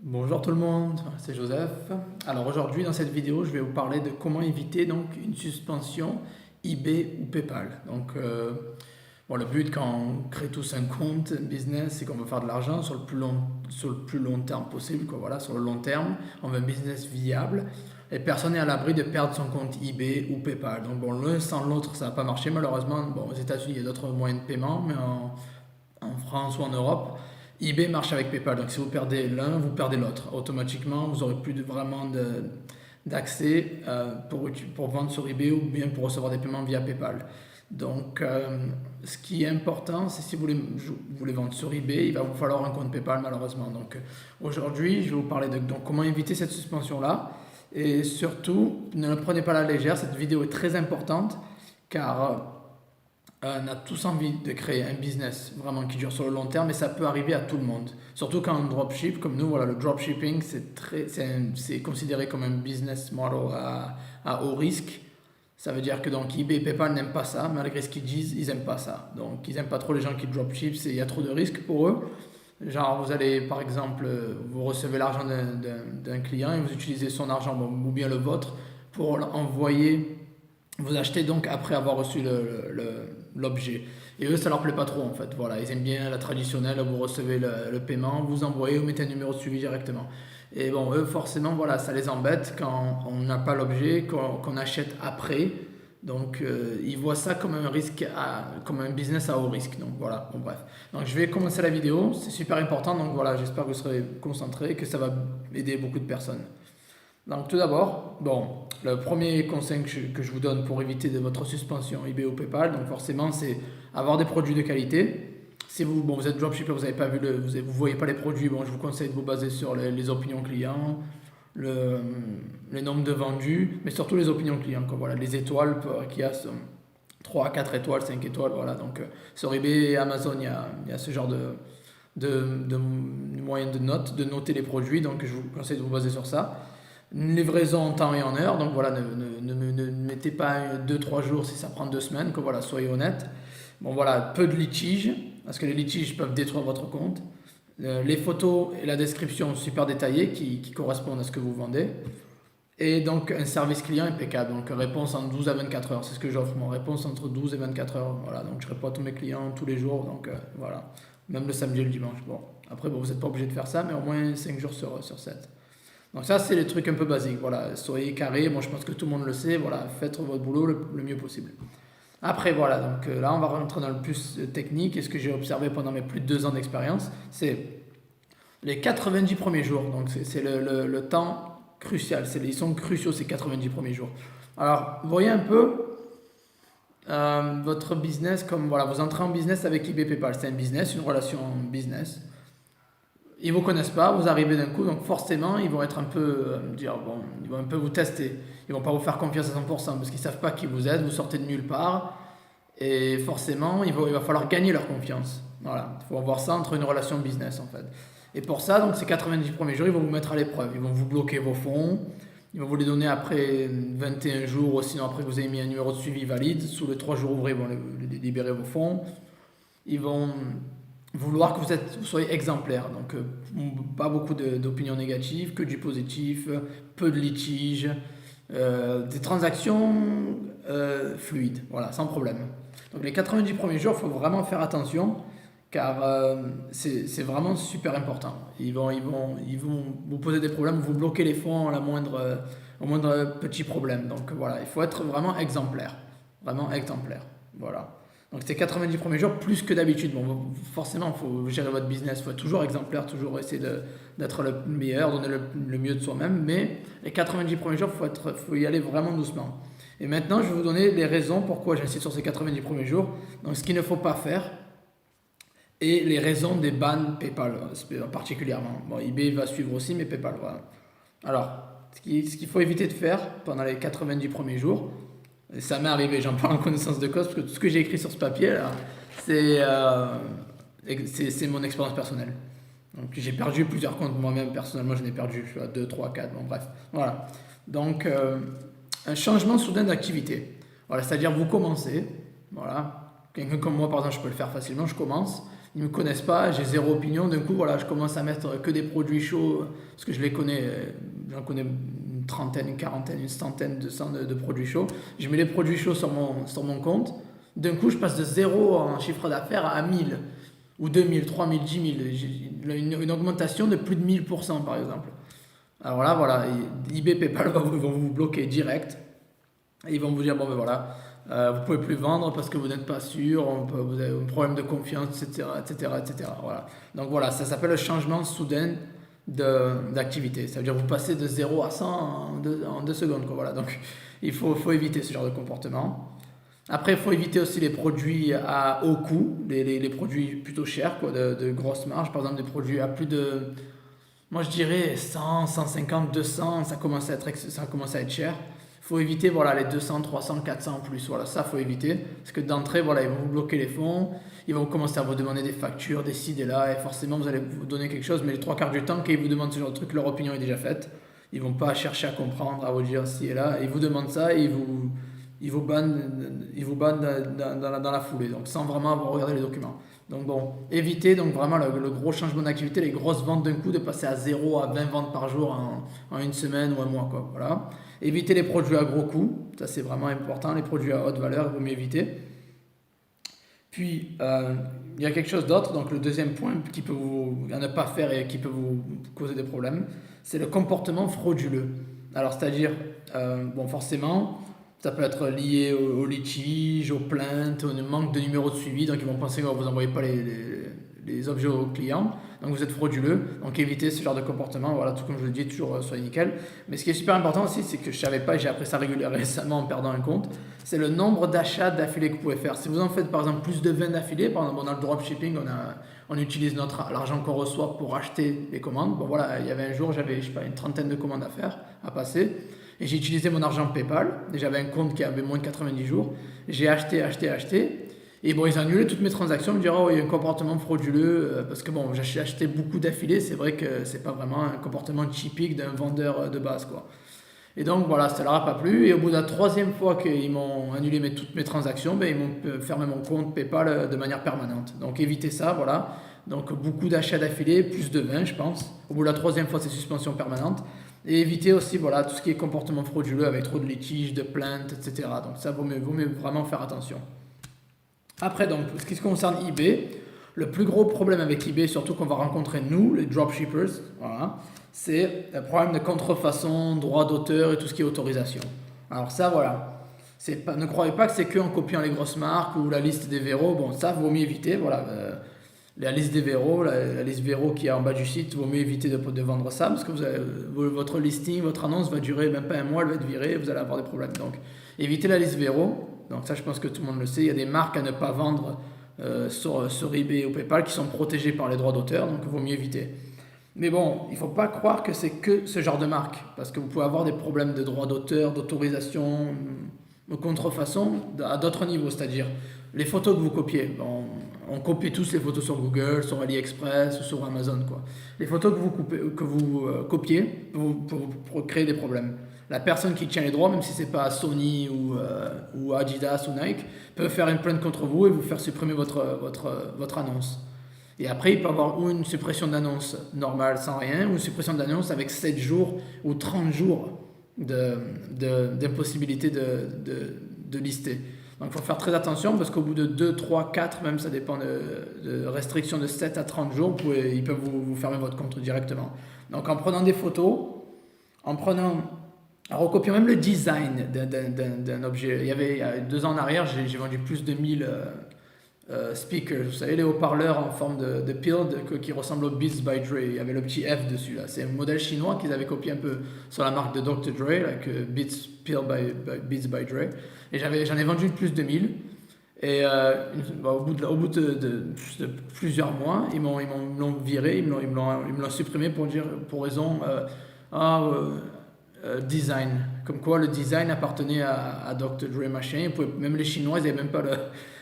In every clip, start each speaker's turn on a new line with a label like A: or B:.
A: Bonjour tout le monde, c'est Joseph. Alors aujourd'hui dans cette vidéo je vais vous parler de comment éviter donc une suspension eBay ou PayPal. Bon, le but quand on crée tous un compte business c'est qu'on veut faire de l'argent sur le plus long terme possible, quoi. Voilà, sur le long terme on veut un business viable et personne n'est à l'abri de perdre son compte eBay ou PayPal. Donc bon, l'un sans l'autre ça n'a pas marché malheureusement. Bon, aux États-Unis il y a d'autres moyens de paiement, mais en France ou en Europe, eBay marche avec PayPal. Donc si vous perdez l'un, vous perdez l'autre. Automatiquement, vous n'aurez plus vraiment d'accès pour vendre sur eBay ou bien pour recevoir des paiements via PayPal. Ce qui est important, c'est si vous voulez vendre sur eBay, il va vous falloir un compte PayPal malheureusement. Aujourd'hui, je vais vous parler de donc, comment éviter cette suspension-là. Et surtout, ne le prenez pas à la légère. Cette vidéo est très importante car on a tous envie de créer un business vraiment qui dure sur le long terme, et ça peut arriver à tout le monde. Surtout quand on dropship, comme nous, voilà, le dropshipping, c'est considéré comme un business model à haut risque. Ça veut dire que donc eBay et PayPal n'aiment pas ça, malgré ce qu'ils disent, ils n'aiment pas ça. Donc ils n'aiment pas trop les gens qui dropship, il y a trop de risques pour eux. Genre vous allez par exemple, vous recevez l'argent d'un client et vous utilisez son argent ou bien le vôtre pour envoyer, vous achetez donc après avoir reçu l'objet. Et eux, ça leur plaît pas trop en fait. Voilà, ils aiment bien la traditionnelle, vous recevez le paiement, vous envoyez, vous mettez un numéro de suivi directement. Et bon, eux, forcément, voilà, ça les embête quand on n'a pas l'objet, qu'on achète après. Ils voient ça comme un risque, comme un business à haut risque. Donc, voilà, bon, bref. Donc, je vais commencer la vidéo, c'est super important. Donc, voilà, j'espère que vous serez concentrés, que ça va aider beaucoup de personnes. Donc tout d'abord, bon, le premier conseil que je vous donne pour éviter de votre suspension eBay ou PayPal, donc forcément, c'est avoir des produits de qualité. Si vous êtes dropshipper, vous n'avez pas vu vous voyez pas les produits, bon, je vous conseille de vous baser sur les opinions clients, le nombre de vendus, mais surtout les opinions clients, quoi. Voilà, les étoiles qu'il y a, 3, 4 étoiles, 5 étoiles, voilà. Sur eBay et Amazon, il y a ce genre de moyen de noter les produits, donc je vous conseille de vous baser sur ça. Une livraison en temps et en heure, donc voilà, ne mettez pas 2-3 jours si ça prend 2 semaines, que voilà, soyez honnête. Bon voilà, peu de litiges, parce que les litiges peuvent détruire votre compte. Les photos et la description super détaillées qui correspondent à ce que vous vendez. Et donc un service client impeccable, donc réponse en 12 à 24 heures, c'est ce que j'offre, mon réponse entre 12 et 24 heures. Voilà, donc je réponds à tous mes clients tous les jours, voilà, même le samedi et le dimanche. Bon, après, bon, vous n'êtes pas obligé de faire ça, mais au moins 5 jours sur 7. Donc ça, c'est les trucs un peu basiques. Voilà, soyez carré. Moi, je pense que tout le monde le sait. Voilà, faites votre boulot le mieux possible. Après, voilà. Là, on va rentrer dans le plus technique. Et ce que j'ai observé pendant mes plus de 2 ans d'expérience, c'est les 90 premiers jours. Donc c'est le temps crucial. Ils sont cruciaux ces 90 premiers jours. Alors, vous voyez un peu votre business comme voilà, vous entrez en business avec eBay PayPal. C'est un business, une relation business. Ils vous connaissent pas, vous arrivez d'un coup, donc forcément ils vont être un peu ils vont un peu vous tester. Ils vont pas vous faire confiance à 100% parce qu'ils savent pas qui vous êtes, vous sortez de nulle part et forcément il va falloir gagner leur confiance. Voilà, il faut avoir ça entre une relation business en fait. Et pour ça, donc ces 90 premiers jours, ils vont vous mettre à l'épreuve. Ils vont vous bloquer vos fonds, ils vont vous les donner après 21 jours ou sinon après que vous ayez mis un numéro de suivi valide. Sous les 3 jours ouvrés, ils vont libérer vos fonds. Ils vont vouloir que vous soyez exemplaire. Pas beaucoup d'opinions négatives, que du positif, peu de litiges, des transactions fluides, voilà, sans problème. Donc les 90 premiers jours, il faut vraiment faire attention car c'est vraiment super important. Ils vont vous poser des problèmes, vous bloquer les fonds au moindre petit problème. Donc voilà, il faut être vraiment exemplaire. Voilà. Donc c'est 90 premiers jours plus que d'habitude. Bon, forcément, il faut gérer votre business, il faut être toujours exemplaire, toujours essayer d'être le meilleur, donner le mieux de soi-même. Mais les 90 premiers jours, faut y aller vraiment doucement. Et maintenant, je vais vous donner les raisons pourquoi j'insiste sur ces 90 premiers jours. Donc ce qu'il ne faut pas faire et les raisons des bans PayPal particulièrement. Bon, eBay va suivre aussi, mais PayPal, voilà. Alors, ce qu'il faut éviter de faire pendant les 90 premiers jours, et ça m'est arrivé, j'en parle en connaissance de cause, parce que tout ce que j'ai écrit sur ce papier, là, c'est mon expérience personnelle. Donc j'ai perdu plusieurs comptes moi-même, personnellement j'en ai perdu, je suis à 2, 3, 4, bon bref. Voilà. Un changement soudain d'activité. Voilà, c'est-à-dire vous commencez, voilà. Quelqu'un comme moi par exemple, je peux le faire facilement, je commence, ils me connaissent pas, j'ai zéro opinion. D'un coup, voilà, je commence à mettre que des produits chauds parce que je les connais, j'en connais une trentaine, une quarantaine, une centaine, 200 de produits chauds. Je mets les produits chauds sur mon compte. D'un coup, je passe de zéro en chiffre d'affaires à 1000 ou 2000, 3000, 10 000. J'ai une augmentation de plus de 1000% par exemple. Alors là, voilà, eBay, PayPal vont vous bloquer direct. Et ils vont vous dire, bon ben voilà, vous pouvez plus vendre parce que vous n'êtes pas sûr, vous avez un problème de confiance, etc., etc., etc. Voilà. Donc voilà, ça s'appelle le changement soudain d'activité. Ça veut dire que vous passez de 0 à 100 en 2 secondes, quoi. Voilà. Donc il faut éviter ce genre de comportement. Après, il faut éviter aussi les produits à haut coût, les produits plutôt chers, quoi, de grosses marges. Par exemple, des produits à plus de, moi je dirais 100, 150, 200, ça commence à être cher. Il faut éviter voilà, les 200, 300, 400 en plus. Voilà, ça, il faut éviter. Parce que d'entrée, voilà, ils vont vous bloquer les fonds. Ils vont commencer à vous demander des factures, des ci, des là. Et forcément, vous allez vous donner quelque chose. Mais les 3 quarts du temps, quand ils vous demandent ce genre de truc, leur opinion est déjà faite. Ils ne vont pas chercher à comprendre, à vous dire ci et là. Ils vous demandent ça et ils vous bannent dans la foulée. Donc, sans vraiment avoir regardé les documents. Donc, bon, évitez donc vraiment le gros changement d'activité, les grosses ventes d'un coup, de passer à 0 à 20 ventes par jour en une semaine ou un mois, quoi. Voilà. Évitez les produits à gros coût, ça c'est vraiment important, les produits à haute valeur, il vaut mieux éviter. Puis, il y a quelque chose d'autre, donc le deuxième point qui peut à ne pas faire et qui peut vous causer des problèmes, c'est le comportement frauduleux. Alors, c'est-à-dire, bon, forcément, ça peut être lié au litige, aux plaintes, au manque de numéro de suivi, donc ils vont penser que vous n'envoyez pas les objets aux clients, donc vous êtes frauduleux, donc évitez ce genre de comportement, voilà, tout comme je le dis, toujours soyez nickel. Mais ce qui est super important aussi, c'est que je ne savais pas, et j'ai appris ça récemment en perdant un compte, c'est le nombre d'achats d'affilée que vous pouvez faire. Si vous en faites par exemple plus de 20 d'affilée, par exemple on a le dropshipping, on utilise l'argent qu'on reçoit pour acheter les commandes. Bon voilà, il y avait un jour, j'avais je sais pas, une trentaine de commandes à faire, à passer, et j'ai utilisé mon argent PayPal, et j'avais un compte qui avait moins de 90 jours, j'ai acheté, et bon, ils ont annulé toutes mes transactions, ils me diront, oh, il y a un comportement frauduleux, parce que bon, j'ai acheté beaucoup d'affilés, c'est vrai que c'est pas vraiment un comportement typique d'un vendeur de base, quoi. Et donc voilà, ça leur a pas plu, et au bout de la 3e fois qu'ils m'ont annulé toutes mes transactions, ben, ils m'ont fermé mon compte PayPal de manière permanente. Donc évitez ça, voilà. Donc beaucoup d'achats d'affilés, plus de 20 je pense. Au bout de la 3e fois, c'est suspension permanente. Et éviter aussi voilà, tout ce qui est comportement frauduleux avec trop de litiges, de plaintes, etc. Donc ça vaut mieux vraiment faire attention. Après, donc, ce qui concerne eBay, le plus gros problème avec eBay, surtout qu'on va rencontrer nous, les dropshippers, voilà, c'est le problème de contrefaçon, droit d'auteur et tout ce qui est autorisation. Alors ça, voilà, ne croyez pas que c'est qu'en copiant les grosses marques ou la liste des Vero, bon, ça, vaut mieux éviter, voilà. La liste des Vero, la liste Vero qui est en bas du site, vaut mieux éviter de vendre ça parce que votre listing, votre annonce va durer même pas un mois, elle va être virée, vous allez avoir des problèmes. Donc, évitez la liste Vero. Donc ça, je pense que tout le monde le sait. Il y a des marques à ne pas vendre sur eBay ou PayPal qui sont protégées par les droits d'auteur, donc il vaut mieux éviter. Mais bon, il ne faut pas croire que c'est que ce genre de marque, parce que vous pouvez avoir des problèmes de droits d'auteur, d'autorisation, de contrefaçon à d'autres niveaux, c'est-à-dire les photos que vous copiez. On copie tous les photos sur Google, sur AliExpress ou sur Amazon, quoi. Les photos que vous copiez pour créer des problèmes. La personne qui tient les droits, même si ce n'est pas Sony ou Adidas ou Nike, peut faire une plainte contre vous et vous faire supprimer votre annonce. Et après, il peut y avoir ou une suppression d'annonce normale sans rien, ou une suppression d'annonce avec 7 jours ou 30 jours d'impossibilité de lister. Donc il faut faire très attention parce qu'au bout de 2, 3, 4, même ça dépend de restrictions de 7 à 30 jours, ils peuvent vous fermer votre compte directement. Donc en prenant des photos, en recopiant même le design d'un objet. Il y a 2 ans en arrière, j'ai vendu plus de 1000 speakers. Vous savez, les haut-parleurs en forme de pill qui ressemblent au Beats by Dre. Il y avait le petit F dessus là. C'est un modèle chinois qu'ils avaient copié un peu sur la marque de Dr. Dre, Beats by Dre. Et j'en ai vendu plus de 1000. Et au bout de plusieurs mois, ils l'ont viré, ils me l'ont supprimé pour raison design. Comme quoi le design appartenait à Dr. Dre machin. Même les Chinois, ils n'avaient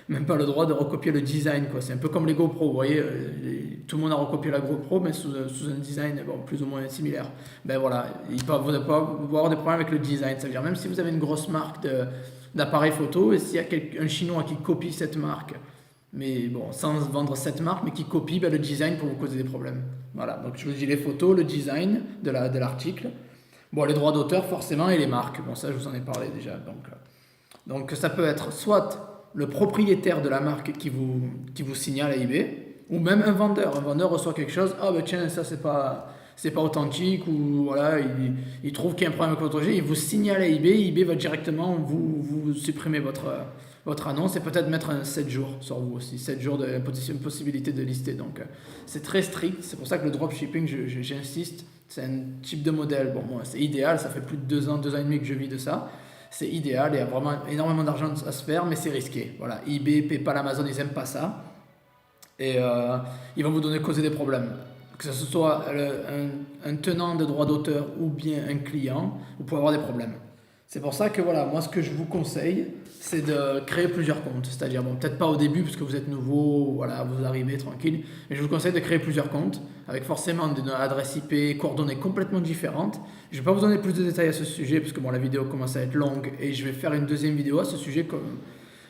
A: même pas le droit de recopier le design, quoi. C'est un peu comme les GoPro, vous voyez, tout le monde a recopié la GoPro, mais sous un design plus ou moins similaire. Ben voilà, vous pas avoir des problèmes avec le design. Ça veut dire même si vous avez une grosse marque d'appareil photo, et s'il y a un Chinois qui copie cette marque mais bon, sans vendre cette marque, mais qui copient le design pour vous causer des problèmes. Voilà, donc je vous dis les photos, le design de l'article. Bon, les droits d'auteur forcément et les marques. Bon, ça je vous en ai parlé déjà. Donc ça peut être soit le propriétaire de la marque qui vous signale à eBay, ou même un vendeur. Un vendeur reçoit quelque chose, ah ben tiens, ça c'est pas authentique, ou voilà, il trouve qu'il y a un problème avec votre objet, il vous signale à eBay, eBay va directement vous supprimer votre annonce et peut-être mettre un 7 jours sur vous aussi, 7 jours de possibilité de lister. Donc c'est très strict, c'est pour ça que le dropshipping, j'insiste, c'est un type de modèle, bon moi c'est idéal, ça fait plus de 2 ans et demi que je vis de ça, c'est idéal, il y a vraiment énormément d'argent à se faire, mais c'est risqué. Voilà, eBay, PayPal, Amazon, ils n'aiment pas ça, et ils vont vous causer des problèmes. Que ce soit un tenant de droit d'auteur ou bien un client, vous pouvez avoir des problèmes. C'est pour ça que voilà, moi ce que je vous conseille, c'est de créer plusieurs comptes. C'est-à-dire, bon, peut-être pas au début parce que vous êtes nouveau, voilà, vous arrivez tranquille, mais je vous conseille de créer plusieurs comptes avec forcément des adresses IP, coordonnées complètement différentes. Je ne vais pas vous donner plus de détails à ce sujet parce que bon, la vidéo commence à être longue et je vais faire une deuxième vidéo à ce sujet.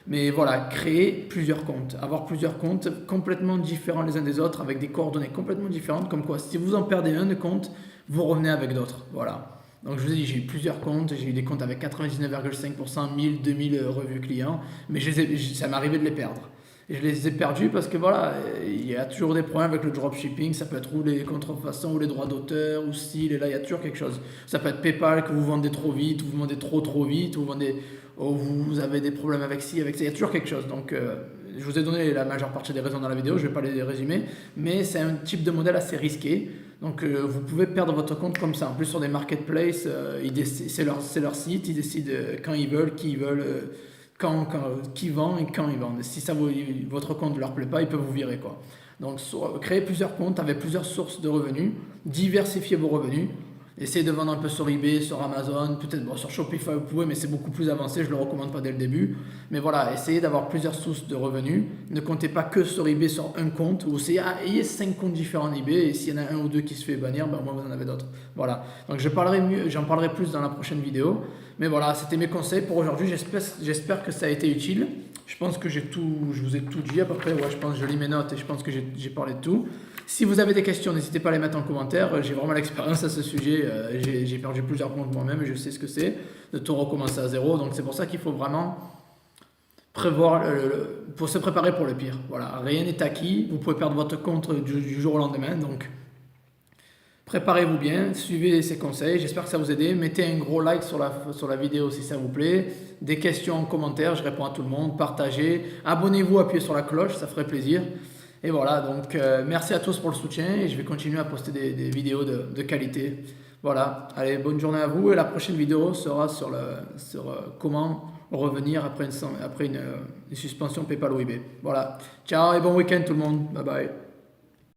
A: Mais voilà, créer plusieurs comptes, avoir plusieurs comptes complètement différents les uns des autres avec des coordonnées complètement différentes, comme quoi si vous en perdez un de compte, vous revenez avec d'autres. Voilà. Donc je vous ai dit, j'ai eu plusieurs comptes, j'ai eu des comptes avec 99,5%, 1000, 2000 revues clients, mais ça m'est arrivé de les perdre. Et je les ai perdus parce que voilà, il y a toujours des problèmes avec le dropshipping, ça peut être ou les contrefaçons, ou les droits d'auteur, ou style, et là il y a toujours quelque chose. Ça peut être PayPal, que vous vendez trop vite, ou vous vendez trop vite, ou vous avez des problèmes avec ci, avec ça, il y a toujours quelque chose. Donc je vous ai donné la majeure partie des raisons dans la vidéo, je ne vais pas les résumer, mais c'est un type de modèle assez risqué. Donc vous pouvez perdre votre compte comme ça. En plus sur des marketplaces, c'est leur site, ils décident quand ils veulent, qui ils veulent, qui vend et quand ils vendent. Si votre compte ne leur plaît pas, ils peuvent vous virer, quoi. Donc créez plusieurs comptes avec plusieurs sources de revenus, diversifiez vos revenus. Essayez de vendre un peu sur eBay, sur Amazon, peut-être bon, sur Shopify vous pouvez, mais c'est beaucoup plus avancé, je ne le recommande pas dès le début. Mais voilà, essayez d'avoir plusieurs sources de revenus. Ne comptez pas que sur eBay sur un compte, ou ayez 5 comptes différents eBay, et s'il y en a un ou deux qui se fait bannir, ben, au moins vous en avez d'autres. Voilà, donc j'en parlerai plus dans la prochaine vidéo. Mais voilà, c'était mes conseils pour aujourd'hui, j'espère que ça a été utile. Je pense que je vous ai tout dit à peu près, ouais, je pense que je lis mes notes et je pense que j'ai parlé de tout. Si vous avez des questions, n'hésitez pas à les mettre en commentaire. J'ai vraiment l'expérience à ce sujet. J'ai perdu plusieurs comptes moi-même et je sais ce que c'est de tout recommencer à zéro. Donc c'est pour ça qu'il faut vraiment prévoir pour se préparer pour le pire. Voilà, rien n'est acquis. Vous pouvez perdre votre compte du jour au lendemain. Donc préparez-vous bien, suivez ces conseils. J'espère que ça vous a aidé. Mettez un gros like sur la vidéo si ça vous plaît. Des questions en commentaire, je réponds à tout le monde. Partagez. Abonnez-vous, appuyez sur la cloche, ça ferait plaisir. Et voilà, donc merci à tous pour le soutien et je vais continuer à poster des vidéos de qualité. Voilà, allez, bonne journée à vous et la prochaine vidéo sera sur comment revenir après une suspension PayPal ou eBay. Voilà, ciao et bon week-end tout le monde, bye bye.